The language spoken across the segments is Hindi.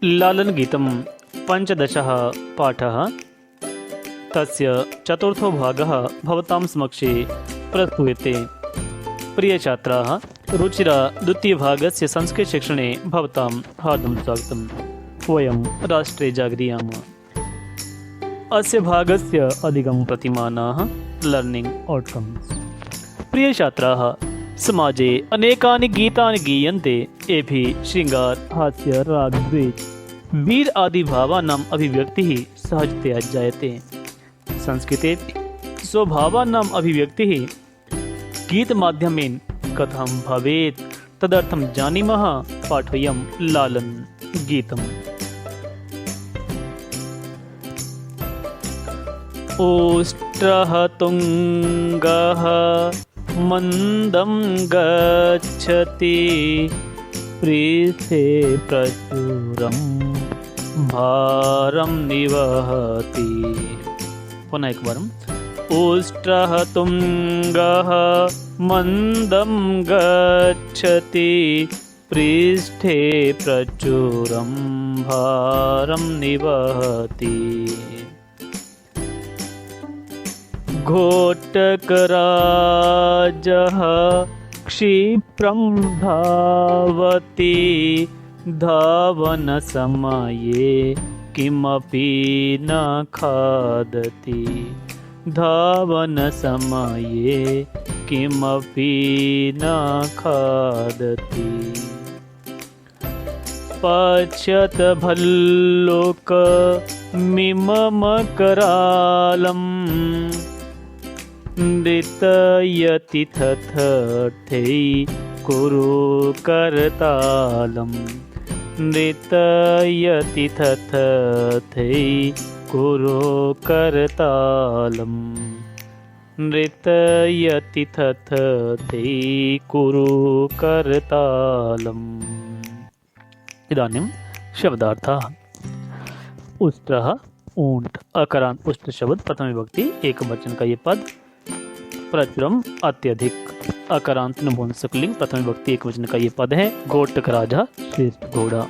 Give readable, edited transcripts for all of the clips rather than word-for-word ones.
लालनगीतं पञ्चदशः पाठः तस्य चतुर्थो भागः भवतां समक्षे प्रस्तूयते। प्रियछात्राः, रुचिरा द्वितीयभागस्य संस्कृतशिक्षणे भवतां हार्दं स्वागतम्। वयं राष्ट्रे जागरियामः। अस्य भागस्य अधिगम प्रतिमानाः लर्निंग आउटकम्स। प्रियछात्राः, समाजे अनेकानि गीतानि गीयन्ते। एभिः श्रृंगार, हास्य, राग, द्वेष, वीर आदि भावानाम् अभिव्यक्तिः सहजतया जायते। संस्कृते स्वभावानाम् अभिव्यक्तिः गीतमाध्यमेन कथं भवेत् तदर्थं जानीमः। पाठोऽयं लालन गीतम्। ओष्ट्रः तुङ्गः मन्दं गच्छति, पृष्ठे प्रचुरं भारं निवहति। पुनः एक बार। ओष्ट्रः तुङ्गः मन्दं गच्छति, पृष्ठे प्रचुरं भारं निवहति। घोटकराजः क्षिप्रं धावति, धावनसमये किमपि न खादति। धावनसमये किमपि न खादति। पश्यत भल्लुकमिममकरालम्, नृत्यति तथैव कुरु करतालम्। नृत्यति तथैव कुरु करतालम्। नृत्यति तथैव कुरु करतालम्। इदानीं शब्दार्थः। उष्ट्रः ऊंट, अकारांत उष्ट्र शब्द प्रथम विभक्ति एकवचन का ये पद। प्रचुरम अत्यधिक, अकारांत नपुंसकलिंग प्रथम विभक्ति एकवचन का ये पद है। घोटक राजा श्रेष्ठ घोड़ा।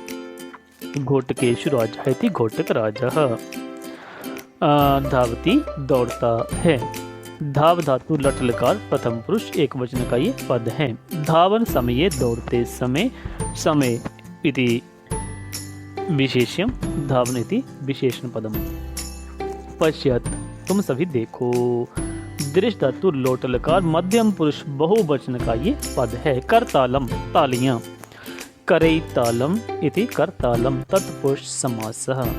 घोटकेषु राजा है घोटक राजा। धावती दौड़ता है। धाव धातु लट लकार प्रथम पुरुष एकवचन का ये पद है। धावन समये दौड़ते समय। समय इति विशेष्यम, धावन इति विशेषण पदम। पश्यत तुम सभी देखो। दृश्य धातु लोट लकार मध्यम पुरुष बहुवचन का ये पद है। करतालम तालियां। करैतालम इति करतालम तत्पुरुष समासः।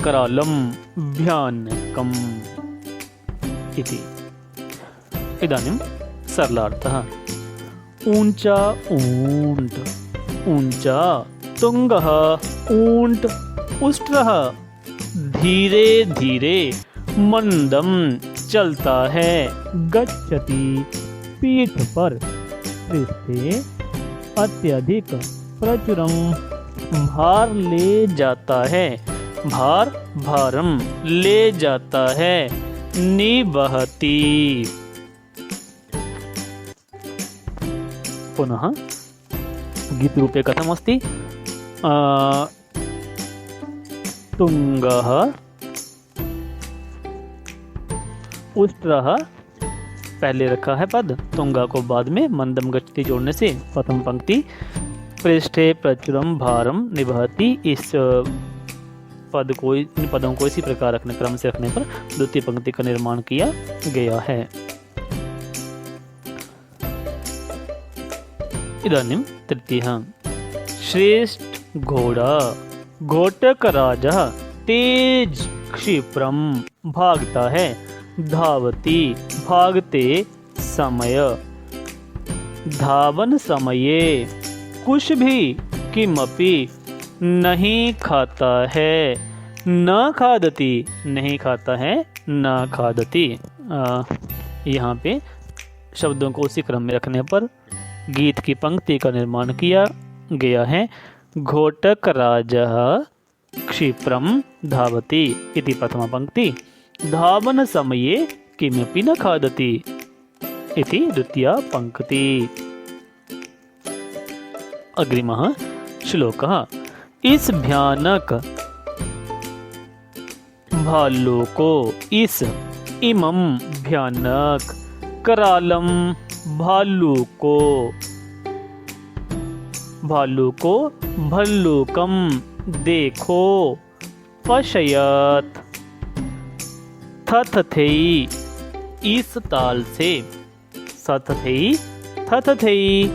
करालम भयानकम् इति। इदानीं सरलार्थः। ऊंचा ऊंट। ऊंचा तुंगः ऊंट। उष्ट्रः धीरे धीरे मंदम चलता है। गच्छति पीठ पर। पृष्ठे अत्यधिक। प्रचुरम भार ले जाता है। भार भारम ले जाता है। निवहति। पुनः गीतरूपे कथमस्ति? तुंगः उष्ट्रः पहले रखा है पद, तुंगा को बाद में मंदम गच्छति जोड़ने से प्रथम पंक्ति। पृष्ठे प्रचुरम भारम निवहति। इस पद को, इन पदों को इसी प्रकार रखने, क्रम से रखने पर द्वितीय पंक्ति का निर्माण किया गया है। इदानीं तृतीयः। श्रेष्ठ घोड़ा। घोटक राजा तेज क्षिप्रम भागता है। धावती भागते समय। धावन समये कुछ भी किमपि नहीं खाता है। न खादती नहीं खाता है। न खादती। यहाँ पे शब्दों को उसी क्रम में रखने पर गीत की पंक्ति का निर्माण किया गया है। घोटक राजः क्षिप्रम धावति इति प्रथमा पंक्ति। धावन समये किमपि न खादति इति द्वितीया पंक्ति। अग्रिमः श्लोकः। इस भयानक भालू को, इस इमम भयानक, करालम भालू को, भल्लूकम देखो, पश्यत थथथेई इस ताल से, सथथेई थथथेई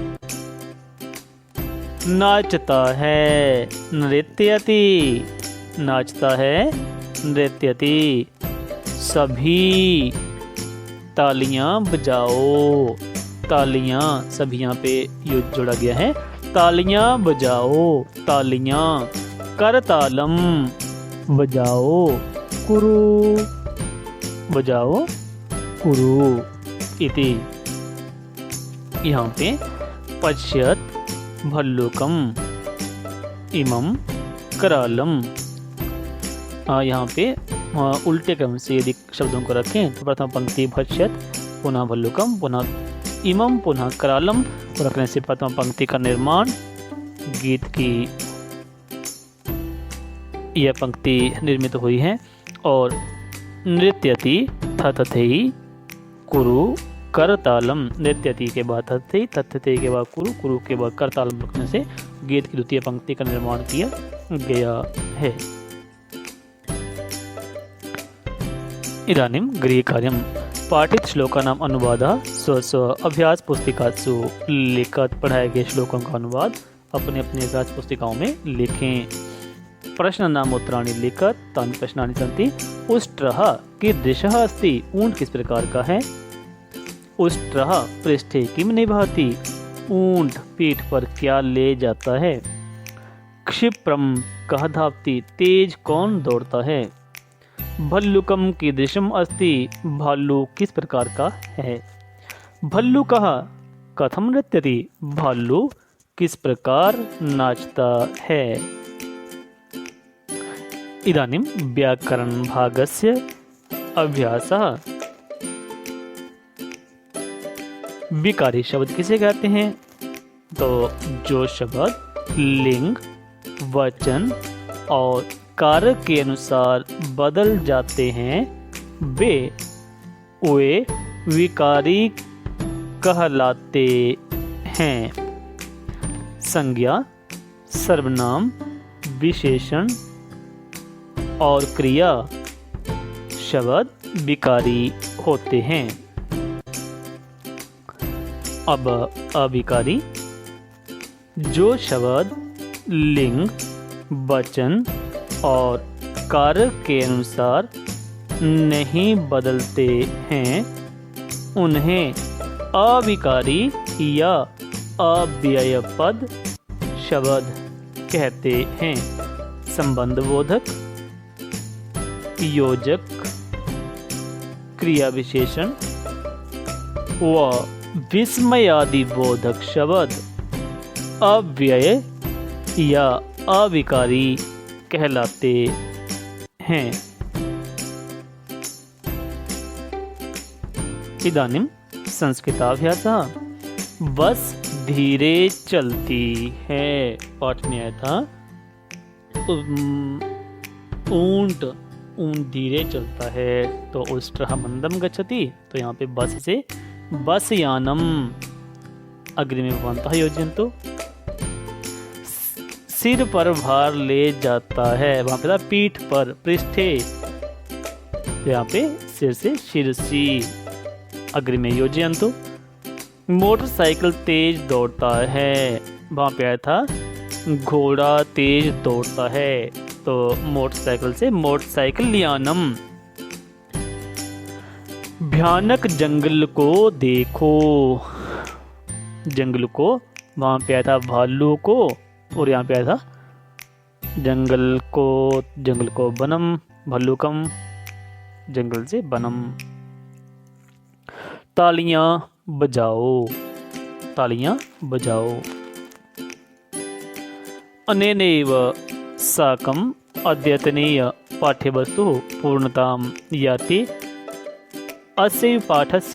नाचता है, नृत्यति नाचता है, नृत्यति सभी तालियां बजाओ, तालियां सभी यहाँ पे युद्ध जोड़ा गया है, तालियां बजाओ, तालियां करतालम बजाओ, कुरु बजाओ, कुरु इति। यहाँ पे पश्यत भल्लूकम इमम करालम, यहाँ पे उल्टे क्रम से यदि शब्दों को रखें तो प्रथम पंक्ति पश्यत, पुनः भल्लूकम, पुनः इमम, पुनः करालम को रखने से प्रथम पंक्ति का निर्माण, गीत की यह पंक्ति निर्मित हुई है। और नृत्यति थथथेई कुरु करतालम, नृत्यति के बाद थथथेई, थथथेई के बाद कुरु, कुरु के बाद करतालम रखने से गीत की द्वितीय पंक्ति का निर्माण किया गया है। इदानीं गृहकार्यं पाठित श्लोकानां अनुवादः स्व अभ्यास पुस्तिकासु, लिखित पढ़ाए गए श्लोकों का अनुवाद अपने अपने अभ्यास पुस्तिकाओं में लिखें। प्रश्नानाम् उत्तराणि लिखित, तानि प्रश्नानि सन्ति। उष्ट्रः कीदृशः अस्ति, ऊंट किस प्रकार का है। उष्ट्रः पृष्ठे किं निभाति, ऊंट पीठ पर क्या ले जाता है। क्षिप्रम कः धावति, तेज कौन दौड़ता है। भल्लुकम कीदृशम् अस्ति, भालू किस प्रकार का है। भल्लुकः कथं नृत्यति, भालू किस प्रकार नाचता है। इदानीं व्याकरण भागस्य अभ्यासः। विकारी शब्द किसे कहते हैं, तो जो शब्द लिंग, वचन और कारक के अनुसार बदल जाते हैं वे विकारी कहलाते हैं। संज्ञा, सर्वनाम, विशेषण और क्रिया शब्द विकारी होते हैं। अब अविकारी, जो शब्द लिंग, वचन और कारक के अनुसार नहीं बदलते हैं उन्हें अविकारी या अव्ययपद शब्द कहते हैं। संबंध बोधक, योजक, क्रिया विशेषण व विस्मयादि बोधक शब्द अव्यय या अविकारी कहलाते हैं। इदानीं संस्कृताभ्यासः। बस धीरे चलती है, पाठ में आया था ऊंट धीरे चलता है, तो उष्ट्रः मंदम गच्छति, तो यहाँ पे बस से बस यानम अग्रिमे भवन्तः योजयन्तु। सिर पर भार ले जाता है, वहां पे था पीठ पर, पृष्ठे, यहाँ पे सिर से शिरसी अग्रिमे योजयन्तु। मोटरसाइकिल तेज दौड़ता है, वहां पे आया था घोड़ा तेज दौड़ता है, तो मोटरसाइकिल से मोटरसाइकिल यानम। भयानक जंगल को देखो, जंगल को, वहां पे आया था भालू को, और यहाँ पे आया था जंगल को बनम, भल्लुकम, जंगल से बनम। तालियां बजाओ, तालियां बजाओ। अनेनैव साकं अद्यतनीय पाठ्यवस्तु पूर्णतां याति। अस्य पाठस्य